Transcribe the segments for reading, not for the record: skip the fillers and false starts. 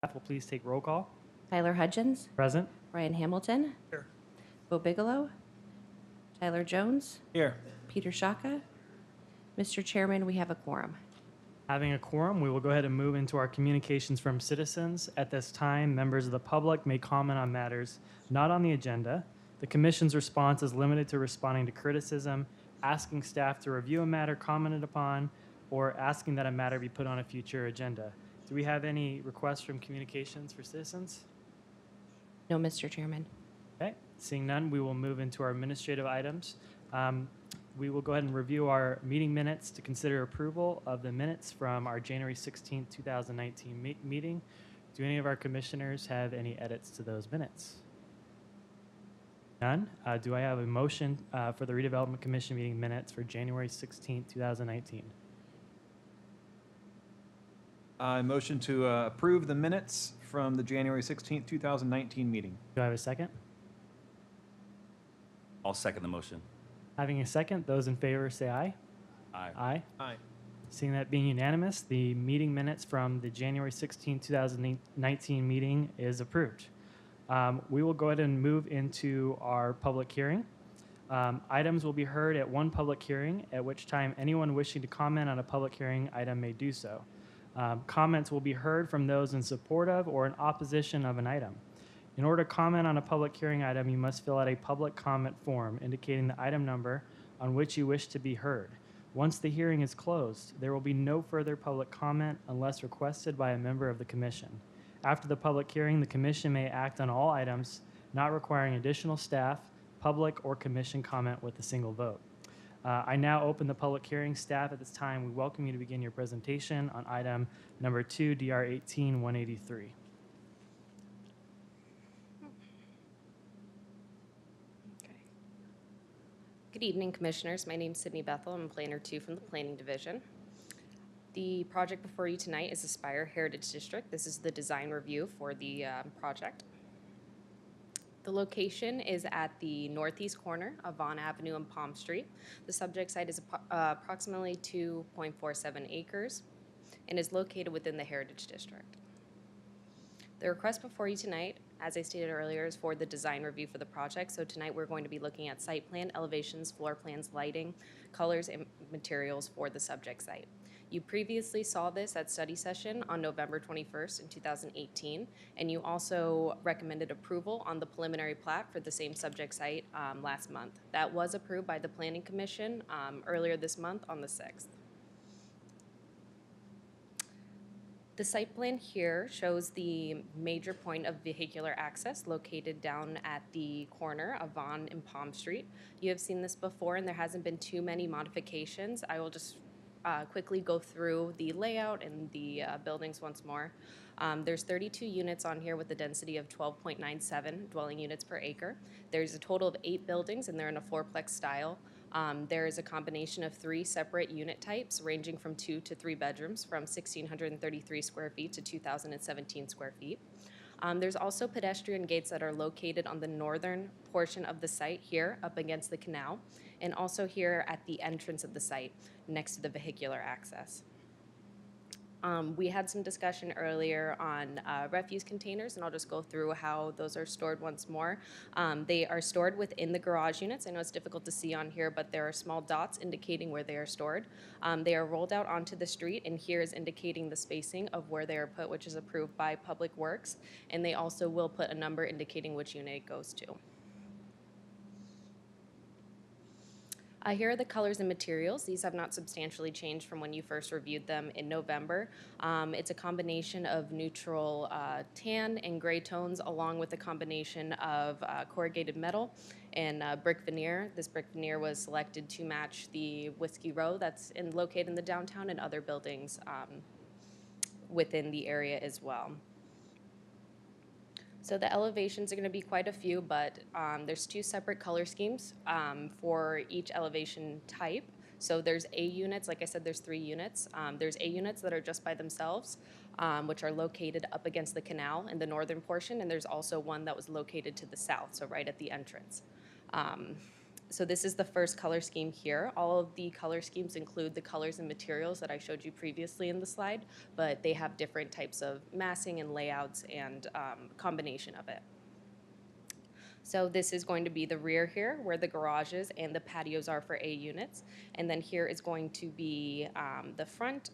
Staff will please take roll call. Tyler Hudgens, Present. Ryan Hamilton, Here. Bo Bigelow, Tyler Jones, Here. Peter Shaka. Mr. Chairman, we have a quorum. Having a quorum, we will go ahead and move into our communications from citizens. At this time, members of the public may comment on matters not on the agenda. The commission's response is limited to responding to criticism, asking staff to review a matter commented upon, or asking that a matter be put on a future agenda. Do we have any requests from communications for citizens? No, Mr. Chairman. Okay, seeing none, we will move into our administrative items. We will go ahead and review our meeting minutes to consider approval of the minutes from our January 16th, 2019 meeting. Do any of our commissioners have any edits to those minutes? None. Do I have a motion for the Redevelopment Commission meeting minutes for January 16th, 2019? I motion to approve the minutes from the January 16th, 2019 meeting. Do I have a second? I'll second the motion. Having a second, those in favor say aye. Aye. Aye. Aye. Seeing that being unanimous, the meeting minutes from the January 16, 2019 meeting is approved. We will go ahead and move into our public hearing. Items will be heard at one public hearing, at which time anyone wishing to comment on a public hearing item may do so. Comments will be heard from those in support of or in opposition of an item. In order to comment on a public hearing item, you must fill out a public comment form indicating the item number on which you wish to be heard. Once the hearing is closed, there will be no further public comment unless requested by a member of the commission. After the public hearing, the commission may act on all items, not requiring additional staff, public, or commission comment with a single vote. I now open the public hearing. Staff, at this time, we welcome you to begin your presentation on item number 2, DR 18-183. Good evening, Commissioners. My name is Sydney Bethel. I'm Planner 2 from the Planning Division. The project before you tonight is Aspire Heritage District. This is the design review for the project. The location is at the northeast corner of Vaughn Avenue and Palm Street. The subject site is approximately 2.47 acres and is located within the Heritage District. The request before you tonight, as I stated earlier, is for the design review for the project. So tonight we're going to be looking at site plan, elevations, floor plans, lighting, colors, and materials for the subject site. You previously saw this at study session on November 21st in 2018, and you also recommended approval on the preliminary plat for the same subject site last month. That was approved by the Planning Commission earlier this month on the 6th. The site plan here shows the major point of vehicular access located down at the corner of Vaughn and Palm Street. You have seen this before and there hasn't been too many modifications. I will just quickly go through the layout and the buildings once more. There's 32 units on here with a density of 12.97 dwelling units per acre. There's a total of 8 buildings and they're in a fourplex style. There is a combination of 3 separate unit types ranging from 2 to 3 bedrooms from 1,633 square feet to 2,017 square feet. There's also pedestrian gates that are located on the northern portion of the site here up against the canal and also here at the entrance of the site next to the vehicular access. We had some discussion earlier on refuse containers, and I'll just go through how those are stored once more. They are stored within the garage units. I know it's difficult to see on here, but there are small dots indicating where they are stored. They are rolled out onto the street, and here is indicating the spacing of where they are put, which is approved by Public Works, and they also will put a number indicating which unit it goes to. Here are the colors and materials. These have not substantially changed from when you first reviewed them in November. It's a combination of neutral tan and gray tones along with a combination of corrugated metal and brick veneer. This brick veneer was selected to match the Whiskey Row that's located in the downtown and other buildings within the area as well. So the elevations are going to be quite a few, but there's 2 separate color schemes for each elevation type. So there's A units, like I said, there's 3 units. There's A units that are just by themselves, which are located up against the canal in the northern portion, and there's also one that was located to the south, so right at the entrance. So this is the first color scheme here. All of the color schemes include the colors and materials that I showed you previously in the slide, but they have different types of massing and layouts and combination of it. So this is going to be the rear here, where the garages and the patios are for A units. And then here is going to be the front,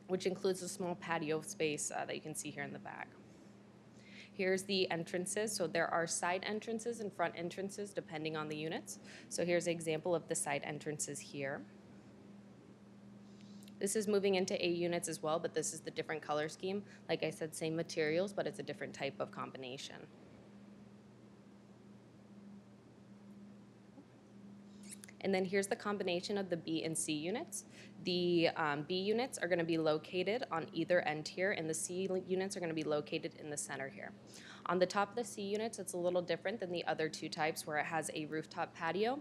which includes a small patio space that you can see here in the back. Here's the entrances. So there are side entrances and front entrances depending on the units. So here's an example of the side entrances here. This is moving into A units as well, but this is the different color scheme. Like I said, same materials, but it's a different type of combination. And then here's the combination of the B and C units. The B units are going to be located on either end here, and the C units are going to be located in the center here. On the top of the C units, it's a little different than the other two types where it has a rooftop patio.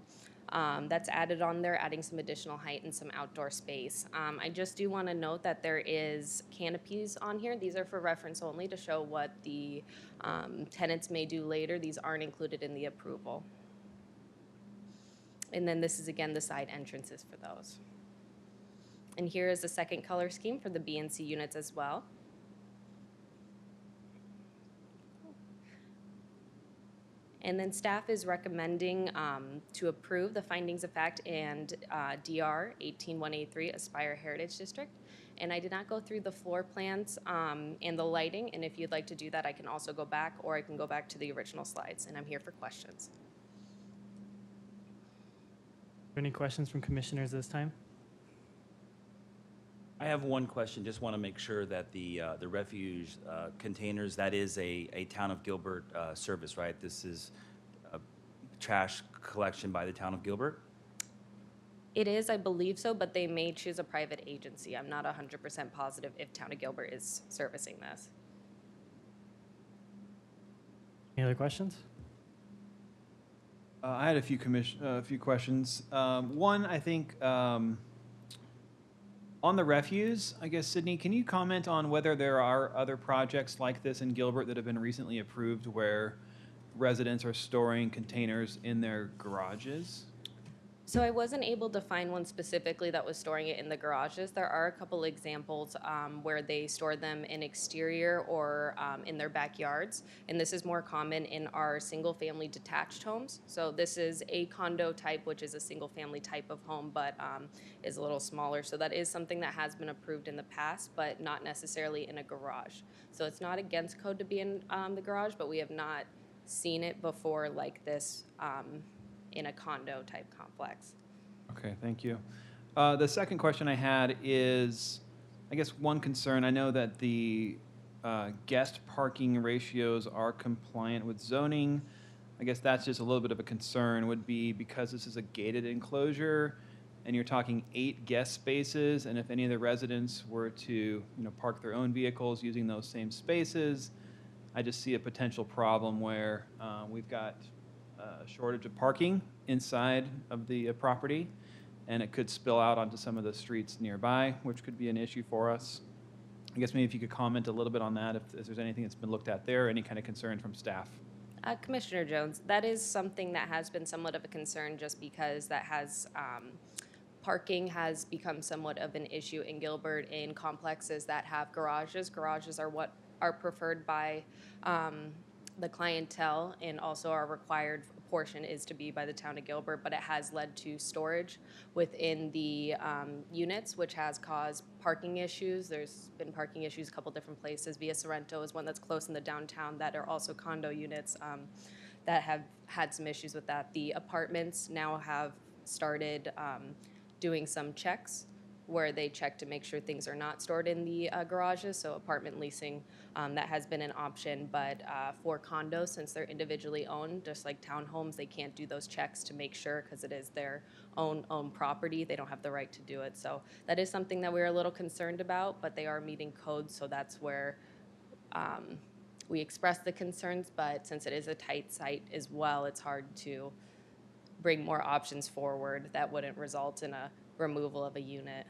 That's added on there, adding some additional height and some outdoor space. I just do want to note that there is canopies on here. These are for reference only to show what the tenants may do later. These aren't included in the approval. And then this is, again, the side entrances for those. And here is the second color scheme for the B and C units as well. And then staff is recommending to approve the findings of fact and DR 18183 Aspire Heritage District. And I did not go through the floor plans and the lighting, and if you'd like to do that, I can also go back, or I can go back to the original slides, and I'm here for questions. Any questions from commissioners this time? I have one question. Just want to make sure that the refuge containers, that is a Town of Gilbert service, right? This is a trash collection by the Town of Gilbert? It is, I believe so, but they may choose a private agency. I'm not 100% positive if Town of Gilbert is servicing this. Any other questions? I had a few questions. One, I think, on the refuse, I guess, Sydney, can you comment on whether there are other projects like this in Gilbert that have been recently approved where residents are storing containers in their garages? So I wasn't able to find one specifically that was storing it in the garages. There are a couple examples where they store them in exterior or in their backyards, and this is more common in our single-family detached homes. So this is a condo type, which is a single-family type of home, but is a little smaller. So that is something that has been approved in the past, but not necessarily in a garage. So it's not against code to be in the garage, but we have not seen it before like this in a condo type complex. Okay, thank you. The second question I had is, I guess one concern, I know that the guest parking ratios are compliant with zoning. I guess that's just a little bit of a concern, would be because this is a gated enclosure and you're talking 8 guest spaces, and if any of the residents were to park their own vehicles using those same spaces, I just see a potential problem where we've got a shortage of parking inside of the property, and it could spill out onto some of the streets nearby, which could be an issue for us. I guess maybe if you could comment a little bit on that, if there's anything that's been looked at there, any kind of concern from staff. Commissioner Jones, that is something that has been somewhat of a concern just because that has parking has become somewhat of an issue in Gilbert in complexes that have garages. Garages are what are preferred by the clientele, and also our required portion is to be by the Town of Gilbert, but it has led to storage within the units, which has caused parking issues. There's been parking issues a couple different places. Via Sorrento is one that's close in the downtown that are also condo units that have had some issues with that. The apartments now have started doing some checks where they check to make sure things are not stored in the garages. So apartment leasing, that has been an option. But for condos, since they're individually owned, just like townhomes, they can't do those checks to make sure because it is their own property. They don't have the right to do it. So that is something that we're a little concerned about, but they are meeting codes. So that's where we express the concerns. But since it is a tight site as well, it's hard to bring more options forward that wouldn't result in a removal of a unit.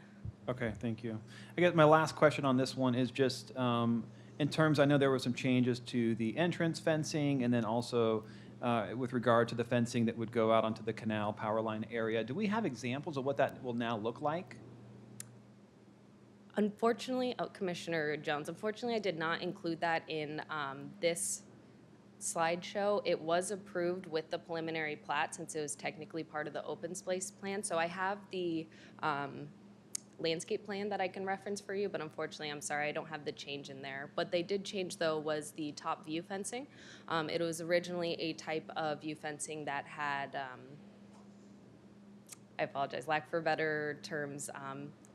Okay, thank you. I guess my last question on this one is just in terms, I know there were some changes to the entrance fencing and then also with regard to the fencing that would go out onto the canal power line area. Do we have examples of what that will now look like? Unfortunately, Commissioner Jones, unfortunately, I did not include that in this slideshow. It was approved with the preliminary plat since it was technically part of the open space plan. So I have the landscape plan that I can reference for you, but unfortunately, I'm sorry, I don't have the change in there. What they did change, though, was the top view fencing. It was originally a type of view fencing that had, I apologize, lack for better terms,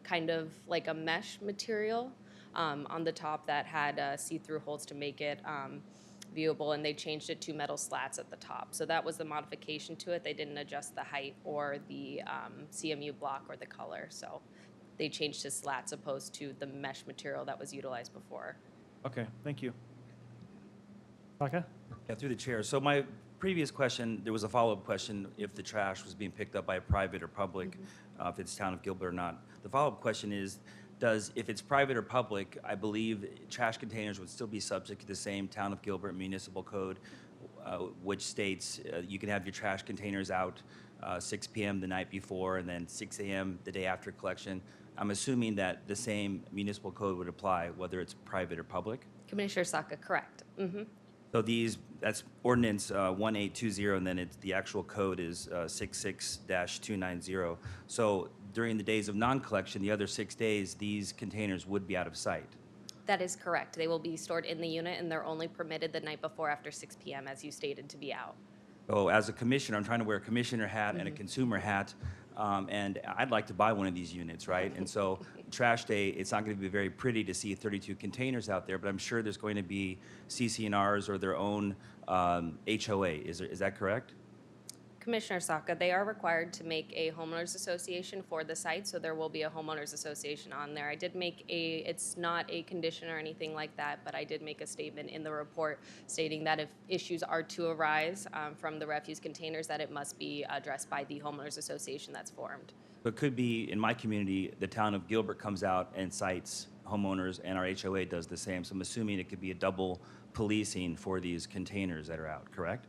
kind of like a mesh material on the top that had see-through holes to make it viewable, and they changed it to metal slats at the top. So that was the modification to it. They didn't adjust the height or the CMU block or the color. So they changed to slats opposed to the mesh material that was utilized before. Okay, thank you. Saka? Yeah, through the chair. So my previous question, there was a follow-up question if the trash was being picked up by a private or public, if it's town of Gilbert or not. The follow-up question is, if it's private or public, I believe trash containers would still be subject to the same town of Gilbert municipal code, which states you can have your trash containers out 6 p.m. the night before and then 6 a.m. the day after collection. I'm assuming that the same municipal code would apply whether it's private or public. Commissioner Saka, correct. So that's ordinance 1820, and then the actual code is 66-290. So during the days of non-collection, the other 6 days, these containers would be out of sight. That is correct. They will be stored in the unit, and they're only permitted the night before after 6 p.m., as you stated, to be out. So as a commissioner, I'm trying to wear a commissioner hat and a consumer hat, and I'd like to buy one of these units, right? And so trash day, it's not going to be very pretty to see 32 containers out there, but I'm sure there's going to be CC&Rs or their own HOA. Is that correct? Commissioner Saka, they are required to make a homeowners association for the site, so there will be a homeowners association on there. I did make it's not a condition or anything like that, but I did make a statement in the report stating that if issues are to arise from the refuse containers, that it must be addressed by the homeowners association that's formed. It could be, in my community, the town of Gilbert comes out and cites homeowners, and our HOA does the same. So I'm assuming it could be a double policing for these containers that are out, correct?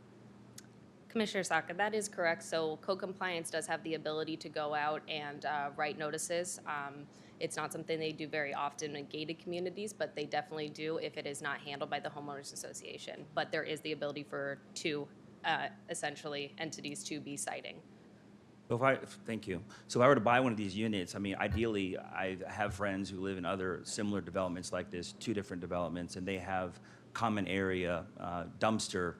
Commissioner Saka, that is correct. So co-compliance does have the ability to go out and write notices. It's not something they do very often in gated communities, but they definitely do if it is not handled by the homeowners association. But there is the ability for two, essentially, entities to be citing. So thank you. So if I were to buy one of these units, I mean, ideally, I have friends who live in other similar developments like this, 2 different developments, and they have common area dumpster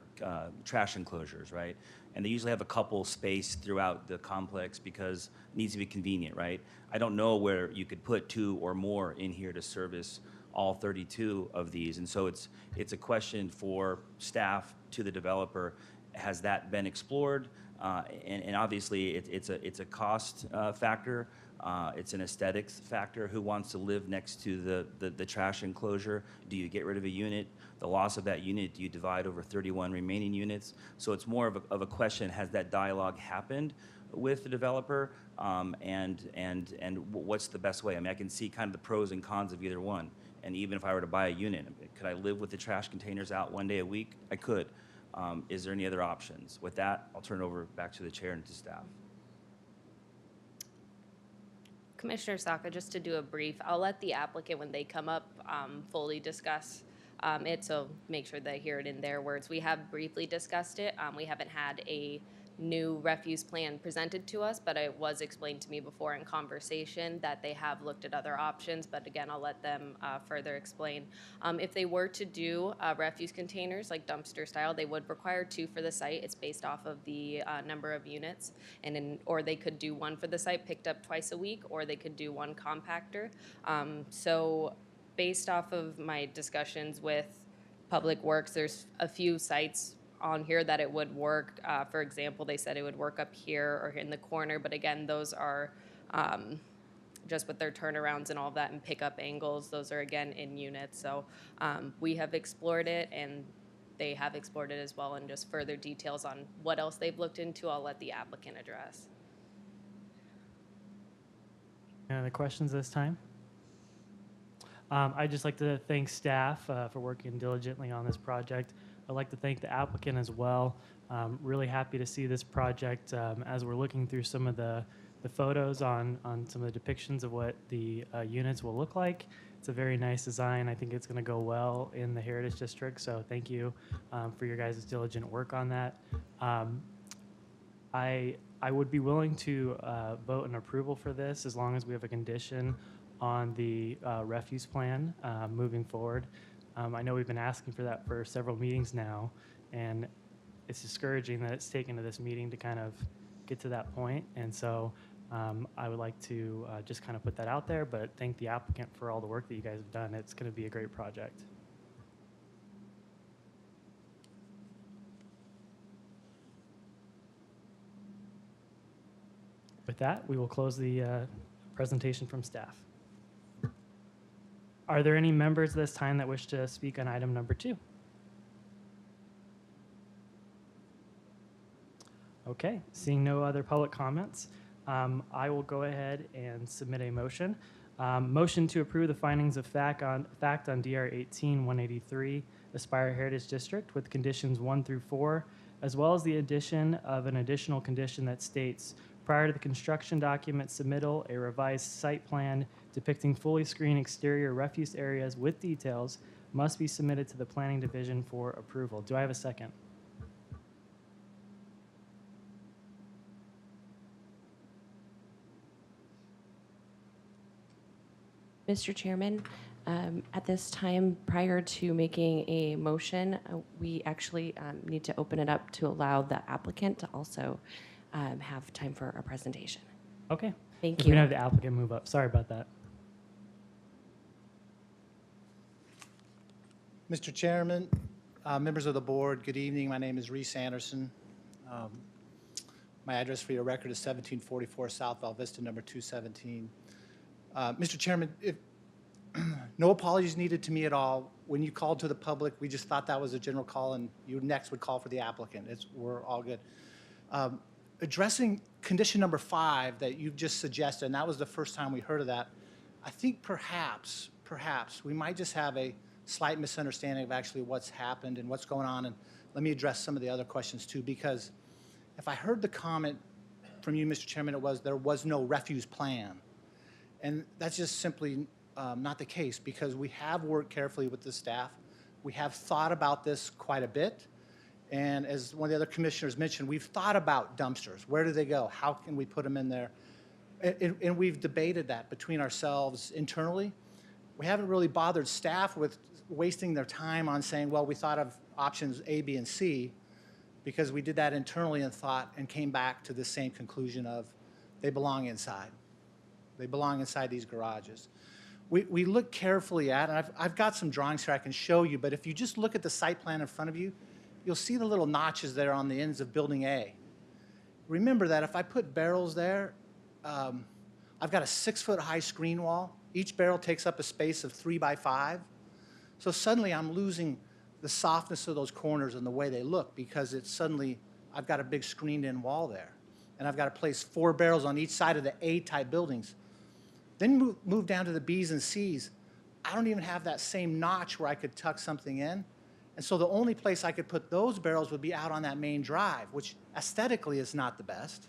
trash enclosures, right? And they usually have a couple spaced throughout the complex because it needs to be convenient, right? I don't know where you could put 2 or more in here to service all 32 of these, and so it's a question for staff to the developer. Has that been explored? And obviously, it's a cost factor. It's an aesthetics factor. Who wants to live next to the trash enclosure? Do you get rid of a unit? The loss of that unit, do you divide over 31 remaining units? So it's more of a question, has that dialogue happened with the developer? And what's the best way? I mean, I can see kind of the pros and cons of either one. And even if I were to buy a unit, could I live with the trash containers out 1 day a week? I could. Is there any other options? With that, I'll turn it over back to the chair and to staff. Commissioner Saka, just to do a brief, I'll let the applicant, when they come up, fully discuss it, so make sure they hear it in their words. We have briefly discussed it. We haven't had a new refuse plan presented to us, but it was explained to me before in conversation that they have looked at other options, but again, I'll let them further explain. If they were to do refuse containers like dumpster style, they would require 2 for the site. It's based off of the number of units, or they could do 1 for the site picked up twice a week, or they could do 1 compactor. So based off of my discussions with Public Works, there's a few sites on here that it would work. For example, they said it would work up here or in the corner, but again, those are just with their turnarounds and all that and pickup angles. Those are, again, in units. So we have explored it, and they have explored it as well, and just further details on what else they've looked into, I'll let the applicant address. Any other questions this time? I'd just like to thank staff for working diligently on this project. I'd like to thank the applicant as well. Really happy to see this project as we're looking through some of the photos on some of the depictions of what the units will look like. It's a very nice design. I think it's going to go well in the Heritage District, so thank you for your guys' diligent work on that. I would be willing to vote in approval for this as long as we have a condition on the refuse plan moving forward. I know we've been asking for that for several meetings now, and it's discouraging that it's taken to this meeting to kind of get to that point. And so I would like to just kind of put that out there, but thank the applicant for all the work that you guys have done. It's going to be a great project. With that, we will close the presentation from staff. Are there any members this time that wish to speak on item number 2? Okay, seeing no other public comments, I will go ahead and submit a motion. Motion to approve the findings of fact on DR 18-183 Aspire Heritage District with conditions 1 through 4, as well as the addition of an additional condition that states, prior to the construction document submittal, a revised site plan depicting fully screened exterior refuse areas with details must be submitted to the Planning Division for approval. Do I have a second? Mr. Chairman, at this time, prior to making a motion, we actually need to open it up to allow the applicant to also have time for a presentation. Okay. Thank If you. we can have the applicant move up. Sorry about that. Mr. Chairman, members of the board, good evening. My name is Reese Anderson. My address for your record is 1744 South Val Vista, number 217. Mr. Chairman, no apologies needed to me at all. When you called to the public, we just thought that was a general call, and you next would call for the applicant. We're all good. Addressing condition number 5 that you've just suggested, and that was the first time we heard of that, I think perhaps we might just have a slight misunderstanding of actually what's happened and what's going on. And let me address some of the other questions too, because if I heard the comment from you, Mr. Chairman, it was there was no refuse plan. And that's just simply not the case, because we have worked carefully with the staff. We have thought about this quite a bit. And as one of the other commissioners mentioned, we've thought about dumpsters. Where do they go? How can we put them in there? And we've debated that between ourselves internally. We haven't really bothered staff with wasting their time on saying, well, we thought of options A, B, and C, because we did that internally and thought and came back to the same conclusion of they belong inside. They belong inside these garages. We look carefully at, and I've got some drawings here I can show you, but if you just look at the site plan in front of you, you'll see the little notches there on the ends of building A. Remember that if I put barrels there, I've got a 6-foot high screen wall. Each barrel takes up a space of 3 by 5. So suddenly I'm losing the softness of those corners and the way they look, because it's suddenly, I've got a big screened in wall there. And I've got to place 4 barrels on each side of the A-type buildings. Then move down to the B's and C's. I don't even have that same notch where I could tuck something in. And so the only place I could put those barrels would be out on that main drive, which aesthetically is not the best.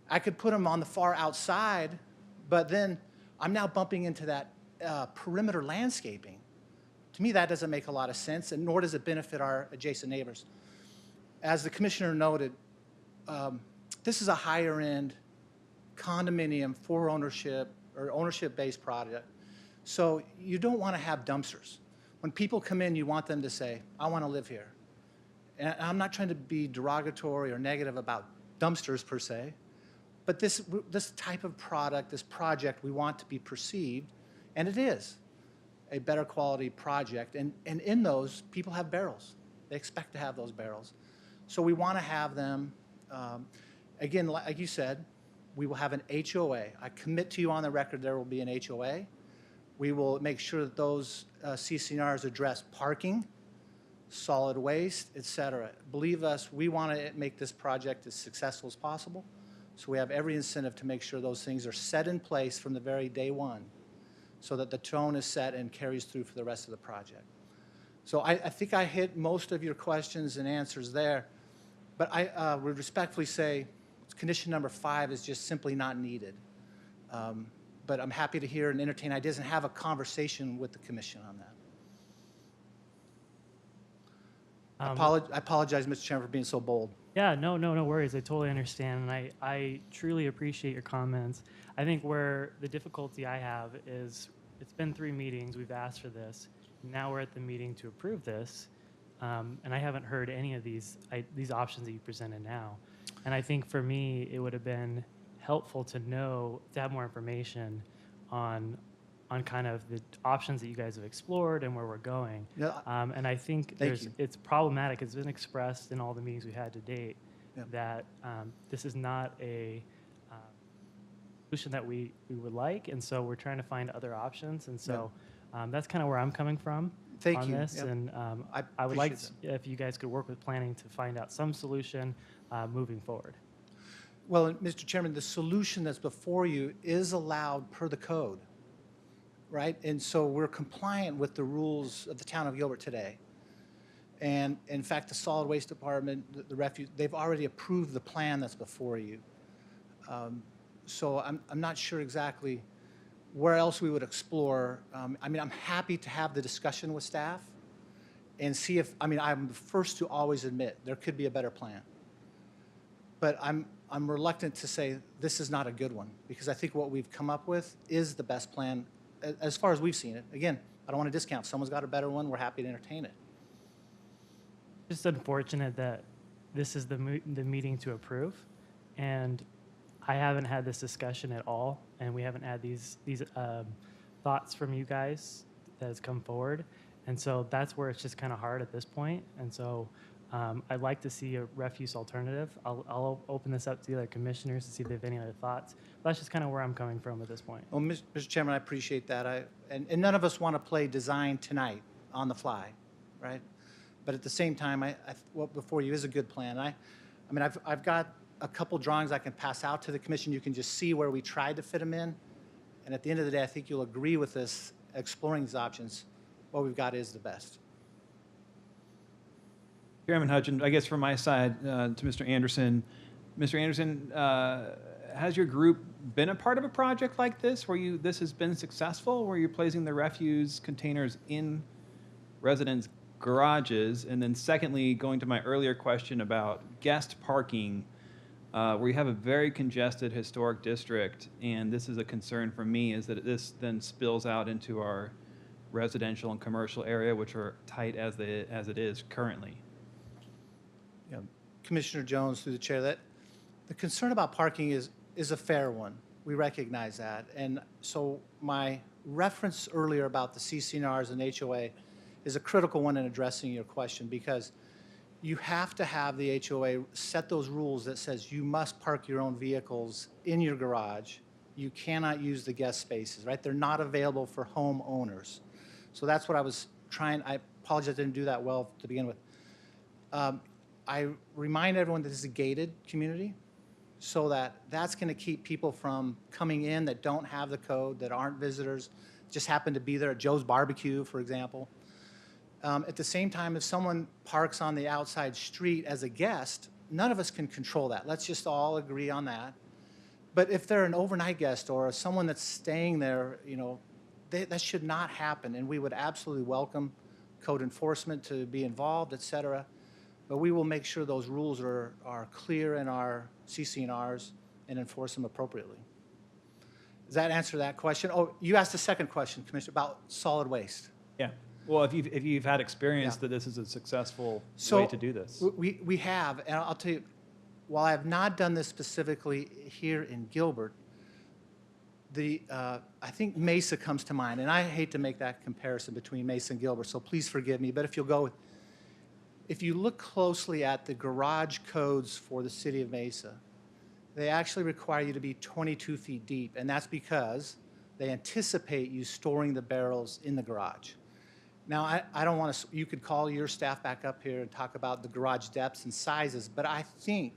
I could put them on the far outside, but then I'm now bumping into that perimeter landscaping. To me, that doesn't make a lot of sense, and nor does it benefit our adjacent neighbors. As the commissioner noted, this is a higher-end condominium for ownership or ownership-based project. So you don't want to have dumpsters. When people come in, you want them to say, I want to live here. And I'm not trying to be derogatory or negative about dumpsters per se, but this type of product, this project, we want to be perceived, and it is a better quality project. And in those, people have barrels. They expect to have those barrels. So we want to have them. Again, like you said, we will have an HOA. I commit to you on the record there will be an HOA. We will make sure that those CCNRs address parking, solid waste, et cetera. Believe us, we want to make this project as successful as possible. So we have every incentive to make sure those things are set in place from the very day one. so that the tone is set and carries through for the rest of the project. So I think I hit most of your questions and answers there, but I would respectfully say condition number 5 is just simply not needed. But I'm happy to hear and entertain ideas and have a conversation with the commission on that. I apologize, Mr. Chairman, for being so bold. Yeah, no worries. I totally understand, and I truly appreciate your comments. I think where the difficulty I have is it's been 3 meetings. We've asked for this. Now we're at the meeting to approve this, and I haven't heard any of these options that you presented now. And I think for me, it would have been helpful to have more information on kind of the options that you guys have explored and where we're going. Yeah, And I think it's problematic. It's been expressed in all the meetings we had to date that this is not a solution that we would like, and so we're trying to find other options. And so that's kind of where I'm coming from on this. Yep. And I would like if you guys could work with planning to find out some solution moving forward. Well, Mr. Chairman, the solution that's before you is allowed per the code, right? And so we're compliant with the rules of the town of Gilbert today. And in fact, the solid waste department, the refuse, they've already approved the plan that's before you. So I'm not sure exactly where else we would explore. I mean, I'm happy to have the discussion with staff and see if, I mean, I'm the first to always admit there could be a better plan. But I'm reluctant to say this is not a good one, because I think what we've come up with is the best plan as far as we've seen it. Again, I don't want to discount. If someone's got a better one, we're happy to entertain it. Just unfortunate that this is the meeting to approve, and I haven't had this discussion at all, and we haven't had these thoughts from you guys that has come forward, and so that's where it's just kind of hard at this point. And so I'd like to see a refuse alternative. I'll open this up to the other commissioners to see if they have any other thoughts. But that's just kind of where I'm coming from at this point. Well, Mr. Chairman, I appreciate that. And none of us want to play design tonight on the fly, right? But at the same time, what before you is a good plan. I mean, I've got a couple drawings I can pass out to the commission. You can just see where we tried to fit them in. And at the end of the day, I think you'll agree with this, exploring these options. What we've got is the best. Chairman Hudgens, I guess from my side to Mr. Anderson. Mr. Anderson, has your group been a part of a project like this where this has been successful, where you're placing the refuse containers in residents' garages? And then secondly, going to my earlier question about guest parking, where you have a very congested historic district, and this is a concern for me, is that this then spills out into our residential and commercial area, which are tight as it is currently. Yeah, Commissioner Jones, through the chair, that the concern about parking is a fair one. We recognize that. And so my reference earlier about the CCNRs and HOA is a critical one in addressing your question, because you have to have the HOA set those rules that says you must park your own vehicles in your garage. You cannot use the guest spaces, right? They're not available for homeowners. So that's what I was trying. I apologize I didn't do that well to begin with. I remind everyone that this is a gated community, so that's going to keep people from coming in that don't have the code, that aren't visitors, just happen to be there at Joe's Barbecue, for example. At the same time, if someone parks on the outside street as a guest, none of us can control that. Let's just all agree on that. But if they're an overnight guest or someone that's staying there, you know, that should not happen, and we would absolutely welcome code enforcement to be involved, et cetera. But we will make sure those rules are clear in our CCNRs and enforce them appropriately. Does that answer that question? Oh, you asked a second question, Commissioner, about solid waste. Yeah. Well, if you've had experience that this is a successful way to do this. We have, and I'll tell you, while I have not done this specifically here in Gilbert, I think Mesa comes to mind, and I hate to make that comparison between Mesa and Gilbert, so please forgive me, but if you'll go with, if you look closely at the garage codes for the city of Mesa, they actually require you to be 22 feet deep, and that's because they anticipate you storing the barrels in the garage. Now, I don't want to, you could call your staff back up here and talk about the garage depths and sizes, but I think,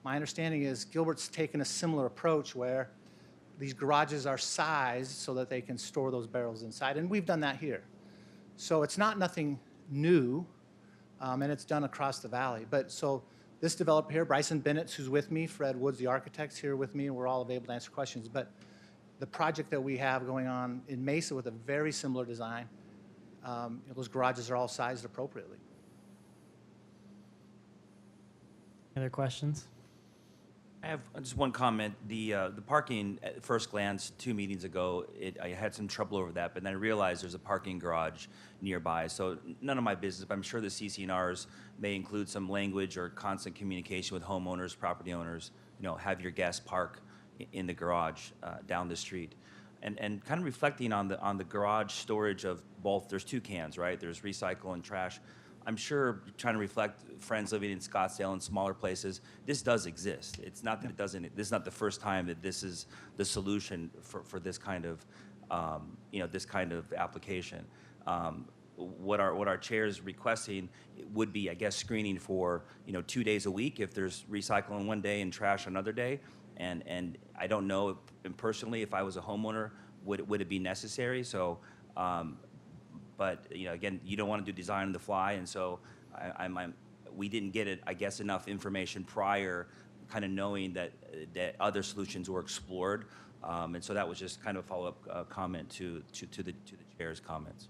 my understanding is Gilbert's taken a similar approach where these garages are sized so that they can store those barrels inside, and we've done that here. So it's not nothing new, and it's done across the valley. But so this developer here, Bryson Bennett, who's with me, Fred Woods, the architect's here with me, and we're all available to answer questions. But the project that we have going on in Mesa with a very similar design, those garages are all sized appropriately. Other questions? I have just one comment. The parking, at first glance, 2 meetings ago, I had some trouble over that, but then I realized there's a parking garage nearby. So none of my business, but I'm sure the CCNRs may include some language or constant communication with homeowners, property owners, have your guests park in the garage down the street. And kind of reflecting on the garage storage of both, there's 2 cans, right? There's recycle and trash. I'm sure trying to reflect friends living in Scottsdale and smaller places, this does exist. It's not that it doesn't, this is not the first time that this is the solution for this kind of, this kind of application. What our chair is requesting would be, I guess, screening for, 2 days a week if there's recycling one day and trash another day. And I don't know personally if I was a homeowner, would it be necessary? So, but again, you don't want to do design on the fly, and so we didn't get it, I guess, enough information prior, kind of knowing that other solutions were explored, and so that was just kind of a follow-up comment to the chair's comments.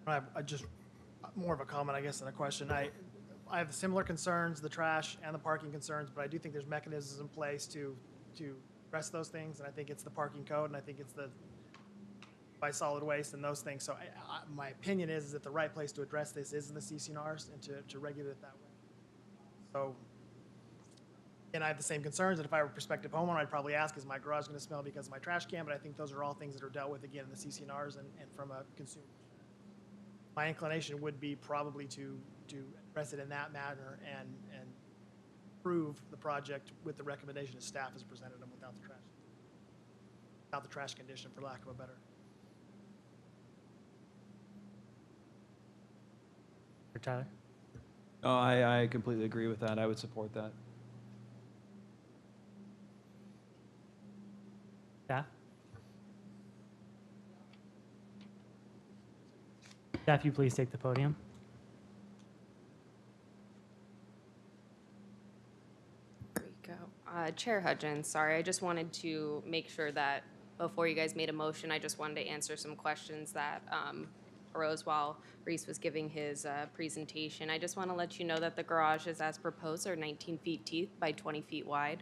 I just more of a comment, I guess, than a question. I have similar concerns, the trash and the parking concerns, but I do think there's mechanisms in place to address those things, and I think it's the parking code, and I think it's the by solid waste and those things. So my opinion is that the right place to address this is in the CCNRs and to regulate it that way. So, and I have the same concerns, and if I were a prospective homeowner, I'd probably ask, is my garage going to smell because of my trash can? But I think those are all things that are dealt with, again, in the CCNRs and from a consumer. My inclination would be probably to address it in that manner and approve the project with the recommendation of staff as presented them without the trash condition, for lack of a better. Tyler? Oh, I completely agree with that. I would support that. Staff? Staff, you please take the podium. There we go. Chair Hudgens, sorry, I just wanted to make sure that before you guys made a motion, I just wanted to answer some questions that arose while Reese was giving his presentation. I just want to let you know that the garages as proposed are 19 feet deep by 20 feet wide.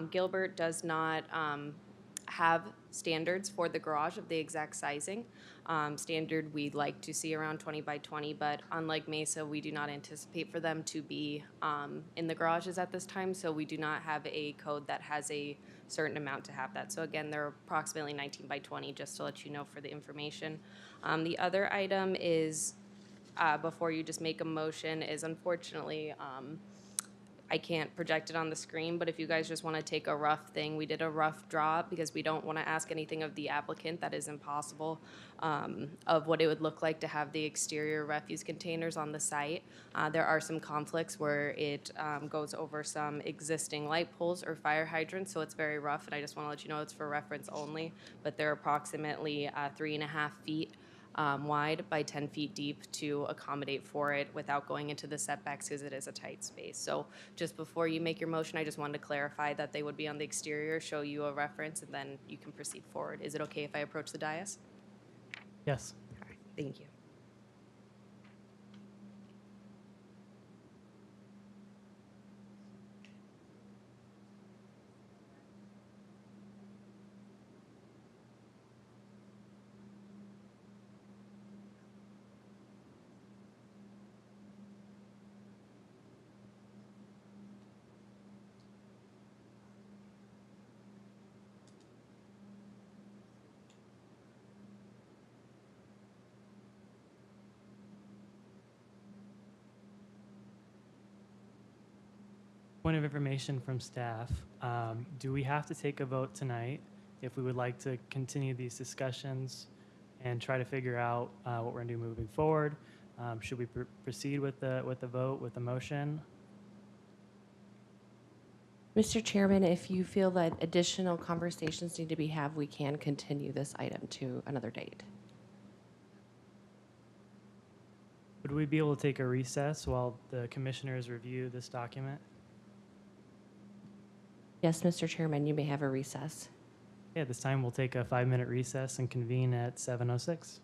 Gilbert does not have standards for the garage of the exact sizing. Standard we'd like to see around 20 by 20, but unlike Mesa, we do not anticipate for them to be in the garages at this time, so we do not have a code that has a certain amount to have that. So again, they're approximately 19 by 20, just to let you know for the information. The other item is, before you just make a motion, is unfortunately, I can't project it on the screen, but if you guys just want to take a rough thing, we did a rough draw because we don't want to ask anything of the applicant that is impossible, of what it would look like to have the exterior refuse containers on the site. There are some conflicts where it goes over some existing light poles or fire hydrants, so it's very rough, and I just want to let you know it's for reference only, but they're approximately 3.5 feet wide by 10 feet deep to accommodate for it without going into the setbacks because it is a tight space. So just before you make your motion, I just wanted to clarify that they would be on the exterior, show you a reference, and then you can proceed forward. Is it okay if I approach the dais? Yes. All right, thank you. Point of information from staff. Do we have to take a vote tonight if we would like to continue these discussions and try to figure out what we're going to do moving forward? Should we proceed with the vote, with the motion? Mr. Chairman, if you feel that additional conversations need to be had, we can continue this item to another date. Would we be able to take a recess while the commissioners review this document? Yes, Mr. Chairman, you may have a recess. Yeah, this time we'll take a 5-minute recess and convene at 7:06.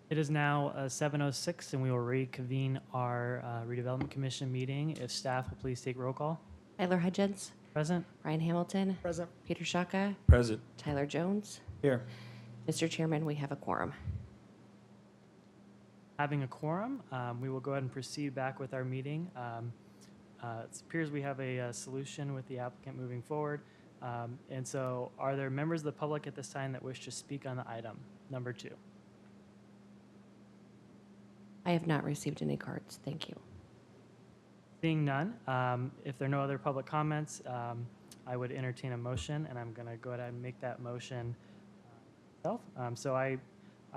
It is now 7:06, and we will reconvene our redevelopment commission meeting. If staff will please take roll call. Tyler Hudgens, Present. Ryan Hamilton, Present. Peter Shaka, Present. Tyler Jones. Here. Mr. Chairman, we have a quorum. Having a quorum, we will go ahead and proceed back with our meeting. It appears we have a solution with the applicant moving forward. And so are there members of the public at this time that wish to speak on the item number 2? I have not received any cards. Thank you. Seeing none, if there are no other public comments, I would entertain a motion, and I'm going to go ahead and make that motion myself. So I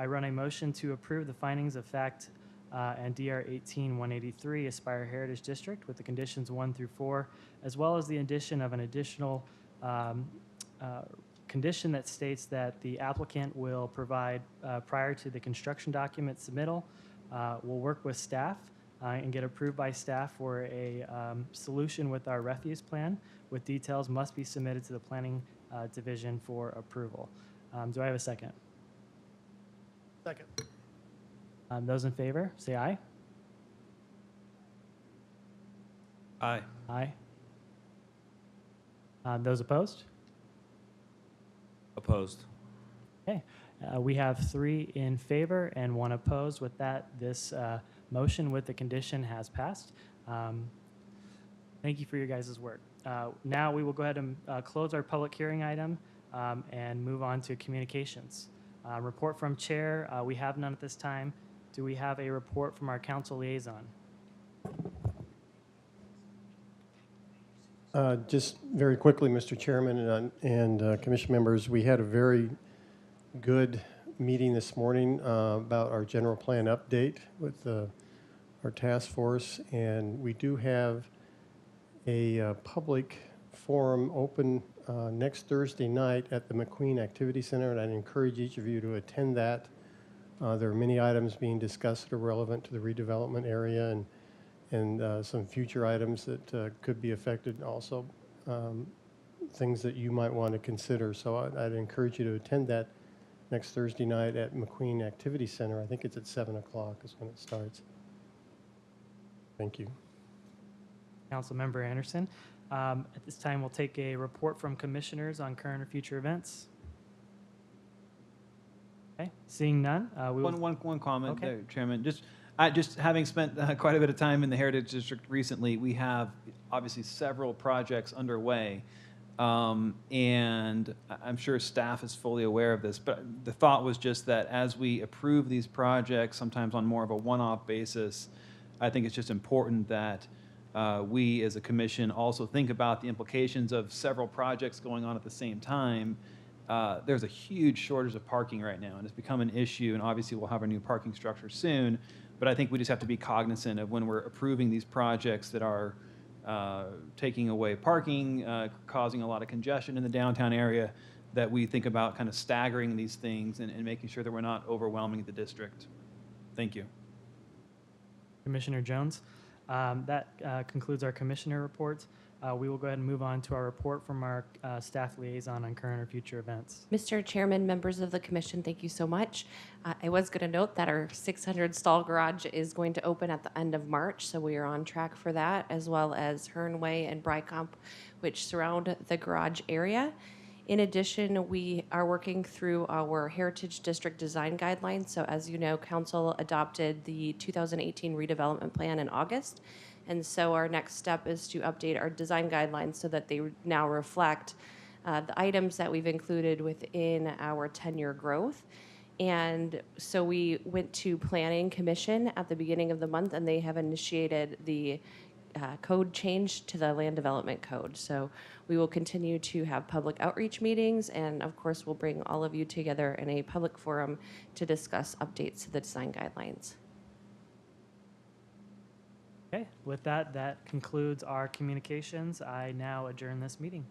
run a motion to approve the findings of fact and DR 18-183 Aspire Heritage District with the conditions 1 through 4, as well as the addition of an additional condition that states that the applicant will provide, prior to the construction document submittal, will work with staff and get approved by staff for a solution with our refuse plan, with details must be submitted to the planning division for approval. Do I have a second? Second. Those in favor, say aye. Aye. Aye. Those opposed? Opposed. Okay. We have 3 in favor and 1 opposed. With that, this motion with the condition has passed. Thank you for your guys' work. Now we will go ahead and close our public hearing item and move on to communications. Report from chair, we have none at this time. Do we have a report from our council liaison? Just very quickly, Mr. Chairman and commission members, we had a very good meeting this morning about our general plan update with our task force, and we do have a public forum open next Thursday night at the McQueen Activity Center, and I'd encourage each of you to attend that. There are many items being discussed that are relevant to the redevelopment area, and some future items that could be affected, also things that you might want to consider. So I'd encourage you to attend that next Thursday night at McQueen Activity Center. I think it's at 7 o'clock is when it starts. Thank you. Councilmember Anderson. At this time, we'll take a report from commissioners on current or future events. Okay, seeing none, we will. One comment Okay. there, Chairman. Just having spent quite a bit of time in the Heritage District recently, we have obviously several projects underway. And I'm sure staff is fully aware of this, but the thought was just that as we approve these projects, sometimes on more of a one-off basis, I think it's just important that we as a commission also think about the implications of several projects going on at the same time. There's a huge shortage of parking right now, and it's become an issue, and obviously we'll have a new parking structure soon, but I think we just have to be cognizant of when we're approving these projects that are taking away parking, causing a lot of congestion in the downtown area, that we think about kind of staggering these things and making sure that we're not overwhelming the district. Thank you. Commissioner Jones. That concludes our commissioner reports. We will go ahead and move on to our report from our staff liaison on current or future events. Mr. Chairman, members of the commission, thank you so much. I was going to note that our 600 stall garage is going to open at the end of March, so we are on track for that, as well as Hernway and Brycomp, which surround the garage area. In addition, we are working through our Heritage District design guidelines. So as you know, Council adopted the 2018 redevelopment plan in August. And so our next step is to update our design guidelines so that they now reflect the items that we've included within our 10-year growth. And so we went to Planning Commission at the beginning of the month, and they have initiated the code change to the land development code. So we will continue to have public outreach meetings, and of course we'll bring all of you together in a public forum to discuss updates to the design guidelines. Okay, with that, that concludes our communications. I now adjourn this meeting.